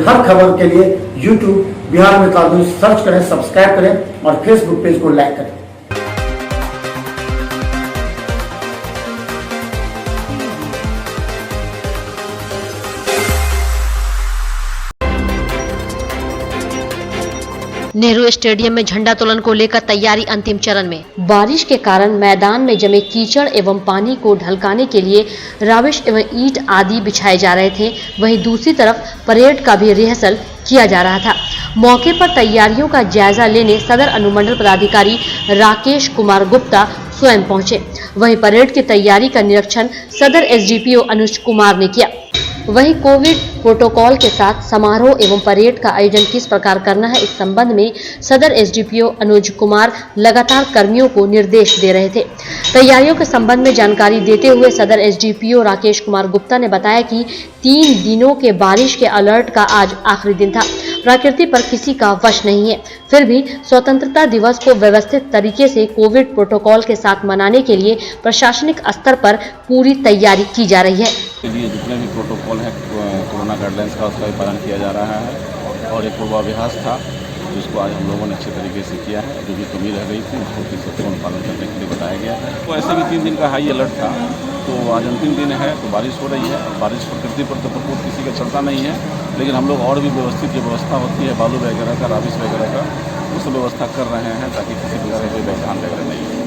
हर खबर के लिए YouTube बिहार में न्यूज सर्च करें, सब्सक्राइब करें और फेसबुक पेज को लाइक करें। नेहरू स्टेडियम में झंडा तोलन को लेकर तैयारी अंतिम चरण में। बारिश के कारण मैदान में जमे कीचड़ एवं पानी को ढलकाने के लिए राविश एवं ईंट आदि बिछाए जा रहे थे। वहीं दूसरी तरफ परेड का भी रिहर्सल किया जा रहा था। मौके पर तैयारियों का जायजा लेने सदर अनुमंडल पदाधिकारी राकेश कुमार गुप्ता स्वयं पहुंचे। वहीं परेड की तैयारी का निरीक्षण सदर एसडीपीओ अनुज कुमार ने किया। वहीं कोविड प्रोटोकॉल के साथ समारोह एवं परेड का आयोजन किस प्रकार करना है, इस संबंध में सदर एसडीपीओ अनुज कुमार लगातार कर्मियों को निर्देश दे रहे थे। तैयारियों के संबंध में जानकारी देते हुए सदर एसडीपीओ राकेश कुमार गुप्ता ने बताया कि 3 दिनों के बारिश के अलर्ट का आज आखिरी दिन था। प्रकृति पर किसी का वश नहीं है, फिर भी स्वतंत्रता दिवस को व्यवस्थित तरीके से कोविड प्रोटोकॉल के साथ मनाने के लिए प्रशासनिक स्तर पर पूरी तैयारी की जा रही है। जितने भी प्रोटोकॉल है कोरोना गाइडलाइंस का, उसका भी पालन किया जा रहा है और एक पूर्वाभ्यास था जिसको आज हम लोगों ने अच्छे तरीके से किया है। जो भी कमी रह गई थी उसको फिर से पूर्ण पालन करने के लिए बताया गया है। तो ऐसे भी 3 दिन का हाई अलर्ट था, तो आज अंतिम दिन है तो बारिश हो रही है। बारिश प्रकृति पर तो प्रकोप किसी का चलता नहीं है, लेकिन हम लोग और भी व्यवस्थित जो व्यवस्था होती है बालू वगैरह का, राविश वगैरह का, उस व्यवस्था कर रहे हैं ताकि किसी प्रकार कोई व्यवधान वगैरह नहीं हो।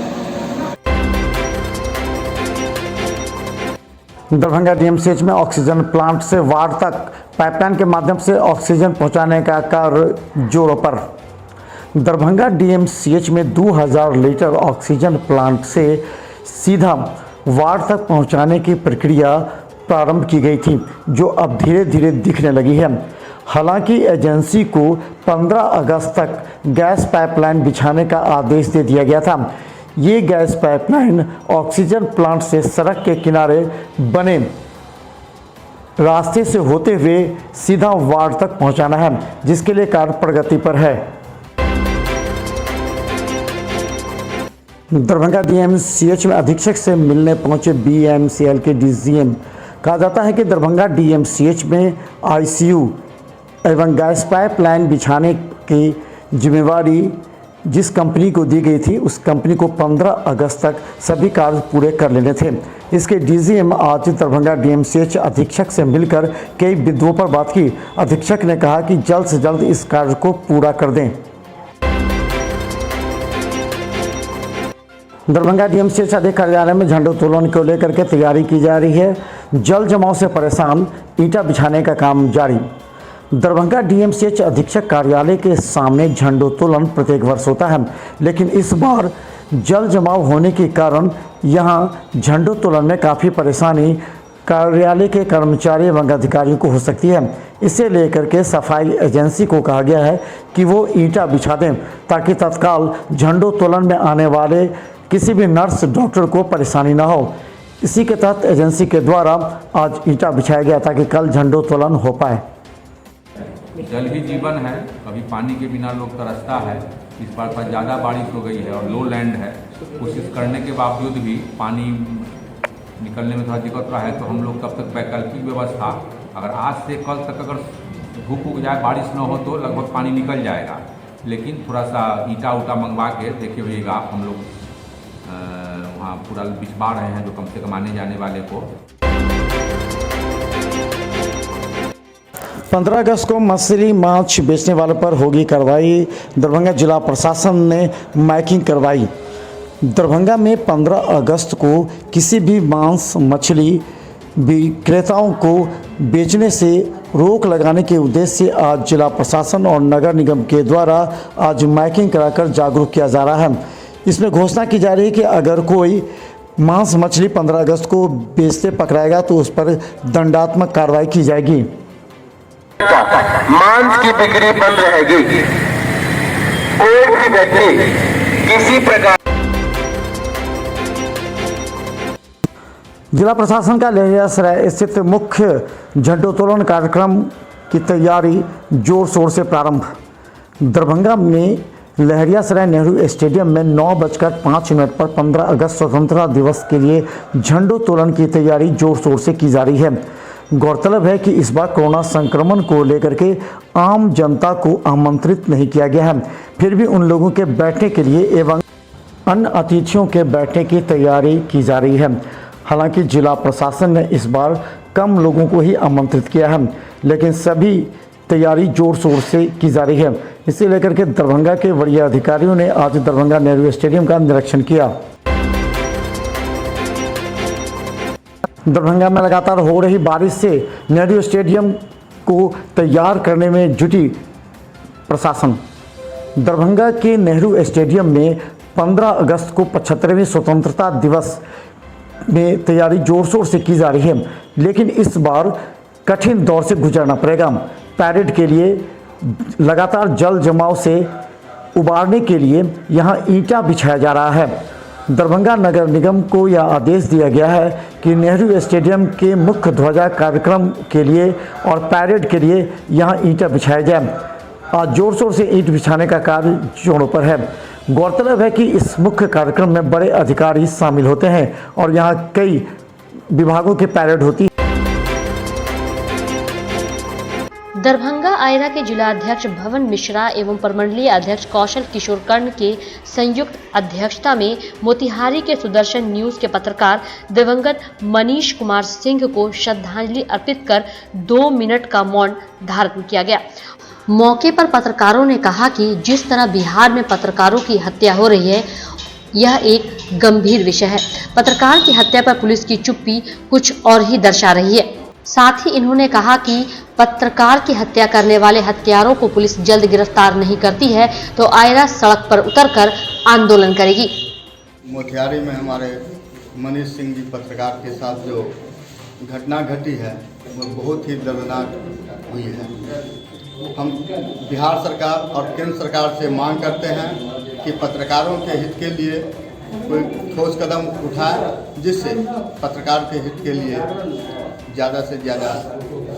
दरभंगा डीएमसीएच में ऑक्सीजन प्लांट से वार्ड तक पाइपलाइन के माध्यम से ऑक्सीजन पहुंचाने का कार्य जोरों पर। दरभंगा डीएमसीएच में 2000 लीटर ऑक्सीजन प्लांट से सीधा वार्ड तक पहुंचाने की प्रक्रिया प्रारंभ की गई थी, जो अब धीरे धीरे दिखने लगी है। हालांकि एजेंसी को 15 अगस्त तक गैस पाइपलाइन बिछाने का आदेश दे दिया गया था। ये गैस पाइपलाइन ऑक्सीजन प्लांट से सड़क के किनारे बने रास्ते से होते हुए सीधा वार्ड तक पहुंचाना है, जिसके लिए कार्य प्रगति पर है। दरभंगा डीएमसीएच में अधीक्षक से मिलने पहुंचे बीएमसीएल के डीजीएम। कहा जाता है कि दरभंगा डीएमसीएच में आईसीयू एवं गैस पाइपलाइन बिछाने की जिम्मेवारी जिस कंपनी को दी गई थी, उस कंपनी को 15 अगस्त तक सभी कार्य पूरे कर लेने थे। इसके डीजीएम आज दरभंगा डीएमसीएच अधीक्षक से मिलकर कई बिंदुओं पर बात की। अधीक्षक ने कहा कि जल्द से जल्द इस कार्य को पूरा कर दें। दरभंगा डीएमसीएच अधिक कार्यालय में झंडोत्तोलन को लेकर के तैयारी की जा रही है। जल जमाव से परेशान ईंटा बिछाने का काम जारी। दरभंगा डीएमसीएच अधीक्षक कार्यालय के सामने झंडोत्तोलन प्रत्येक वर्ष होता है, लेकिन इस बार जल जमाव होने के कारण यहां झंडोत्तोलन में काफ़ी परेशानी कार्यालय के कर्मचारी एवं अधिकारियों को हो सकती है। इसे लेकर के सफाई एजेंसी को कहा गया है कि वो ईंटा बिछा दें, ताकि तत्काल झंडोत्तोलन में आने वाले किसी भी नर्स डॉक्टर को परेशानी न हो। इसी के तहत एजेंसी के द्वारा आज ईंटा बिछाया गया ताकि कल झंडोत्तोलन हो पाए। जल ही जीवन है, कभी पानी के बिना लोग तरसता है। इस बार पर ज़्यादा बारिश हो गई है और लो लैंड है, कोशिश करने के बावजूद भी पानी निकलने में थोड़ा दिक्कत रहा है। तो हम लोग तब तक वैकल्पिक व्यवस्था, अगर आज से कल तक अगर धूप उग जाए, बारिश न हो तो लगभग पानी निकल जाएगा। लेकिन थोड़ा सा ईंटा उटा मंगवा के देखिए भैया, हम लोग वहाँ पूरा बिछवा रहे हैं जो कम से कम आने जाने वाले को। 15 अगस्त को मछली माछ बेचने वालों पर होगी कार्रवाई। दरभंगा जिला प्रशासन ने माइकिंग करवाई। दरभंगा में 15 अगस्त को किसी भी मांस मछली विक्रेताओं को बेचने से रोक लगाने के उद्देश्य से आज जिला प्रशासन और नगर निगम के द्वारा आज माइकिंग कराकर जागरूक किया जा रहा है। इसमें घोषणा की जा रही है कि अगर कोई मांस मछली 15 अगस्त को बेचते पकड़ाएगा तो उस पर दंडात्मक कार्रवाई की जाएगी। मांस की बिक्री बंद रहेगी। कोई भी व्यक्ति किसी प्रकार। जिला प्रशासन का लहरियासराय स्थित मुख्य झंडोत्तोलन कार्यक्रम की तैयारी जोर शोर से प्रारंभ। दरभंगा में लहरियासराय नेहरू स्टेडियम में 9:05 पर 15 अगस्त स्वतंत्रता दिवस के लिए झंडोत्तोलन की तैयारी जोर शोर से की जा रही है। गौरतलब है कि इस बार कोरोना संक्रमण को लेकर के आम जनता को आमंत्रित नहीं किया गया है, फिर भी उन लोगों के बैठने के लिए एवं अन्य अतिथियों के बैठने की तैयारी की जा रही है। हालांकि जिला प्रशासन ने इस बार कम लोगों को ही आमंत्रित किया है, लेकिन सभी तैयारी जोर शोर से की जा रही है। इसे लेकर के दरभंगा के वरीय अधिकारियों ने आज दरभंगा नेहरू स्टेडियम का निरीक्षण किया। दरभंगा में लगातार हो रही बारिश से नेहरू स्टेडियम को तैयार करने में जुटी प्रशासन। दरभंगा के नेहरू स्टेडियम में 15 अगस्त को 75वें स्वतंत्रता दिवस में तैयारी जोर शोर से की जा रही है, लेकिन इस बार कठिन दौर से गुजरना पड़ेगा। पैरेड के लिए लगातार जल जमाव से उबारने के लिए यहां ईंटा बिछाया जा रहा है। दरभंगा नगर निगम को यह आदेश दिया गया है कि नेहरू स्टेडियम के मुख्य ध्वजा कार्यक्रम के लिए और पैरेड के लिए यहां ईंटा बिछाया जाए। आज जोर शोर से ईंट बिछाने का कार्य जोरों पर है। गौरतलब है कि इस मुख्य कार्यक्रम में बड़े अधिकारी शामिल होते हैं और यहां कई विभागों की पैरेड होती है। दरभंगा आयरा के जिलाध्यक्ष भवन मिश्रा एवं प्रमंडलीय अध्यक्ष कौशल किशोर कर्ण के संयुक्त अध्यक्षता में मोतिहारी के सुदर्शन न्यूज के पत्रकार दिवंगत मनीष कुमार सिंह को श्रद्धांजलि अर्पित कर 2 मिनट का मौन धारण किया गया। मौके पर पत्रकारों ने कहा कि जिस तरह बिहार में पत्रकारों की हत्या हो रही है, यह एक गंभीर विषय है। पत्रकार की हत्या पर पुलिस की चुप्पी कुछ और ही दर्शा रही है। साथ ही इन्होंने कहा कि पत्रकार की हत्या करने वाले हत्यारों को पुलिस जल्द गिरफ्तार नहीं करती है तो आयरा सड़क पर उतरकर आंदोलन करेगी। मोतिहारी में हमारे मनीष सिंह जी पत्रकार के साथ जो घटना घटी है वो बहुत ही दर्दनाक हुई है। हम बिहार सरकार और केंद्र सरकार से मांग करते हैं कि पत्रकारों के हित के लिए कोई ठोस कदम उठाए, जिससे पत्रकार के हित के लिए ज़्यादा से ज़्यादा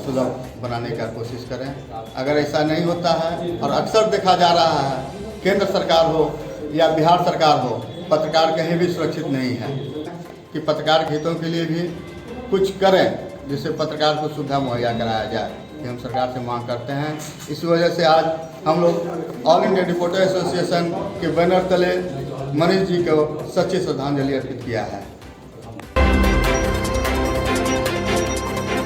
सुलभ बनाने का कोशिश करें। अगर ऐसा नहीं होता है, और अक्सर देखा जा रहा है, केंद्र सरकार हो या बिहार सरकार हो, पत्रकार कहीं भी सुरक्षित नहीं है, कि पत्रकार के हितों के लिए भी कुछ करें जिससे पत्रकार को सुविधा मुहैया कराया जाए, कि हम सरकार से मांग करते हैं। इस वजह से आज हम लोग ऑल इंडिया रिपोर्टर एसोसिएशन के बैनर तले मनीष जी को सच्ची श्रद्धांजलि अर्पित किया है।